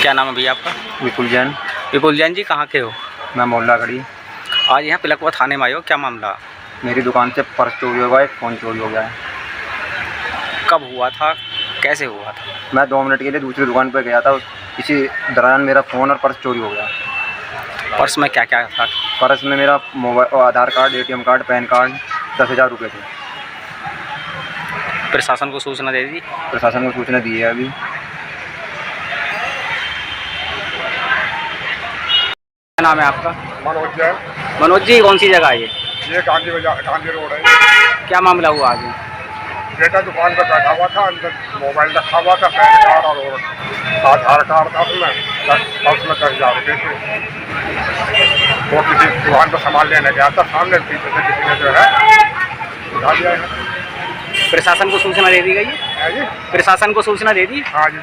क्या नाम है भैया आपका? विपुल जैन। विपुल जैन जी, कहाँ के हो? मैं मोहल्ला गढ़ी। आज यहाँ पिलखुवा थाने में आए हो, क्या मामला? मेरी दुकान से पर्स चोरी हो गया, एक फ़ोन चोरी हो गया है। कब हुआ था, कैसे हुआ था? मैं 2 मिनट के लिए दूसरी दुकान पर गया था, इसी दौरान मेरा फ़ोन और पर्स चोरी हो गया। पर्स में क्या क्या था? पर्स में मेरा mobile, Aadhaar card, ATM card, PAN card, 10,000 रुपये थे। प्रशासन को सूचना दे दी? प्रशासन को सूचना दी है अभी। क्या नाम है आपका? मनोज जैन। मनोज जी, कौन सी जगह है ये? ये गांधी रोड है। क्या मामला हुआ आज? बेटा दुकान पर बैठा हुआ था, अंदर मोबाइल रखा हुआ था, पैन कार्ड और आधार कार्ड था उसमें 10,000 रुपये थे। वो किसी दुकान पर सामान लेने गया था, सामने पीछे से किसी ने जो है उठा लिया है। प्रशासन को सूचना दे दी गई है? है जी? प्रशासन को सूचना दे दी? हाँ जी।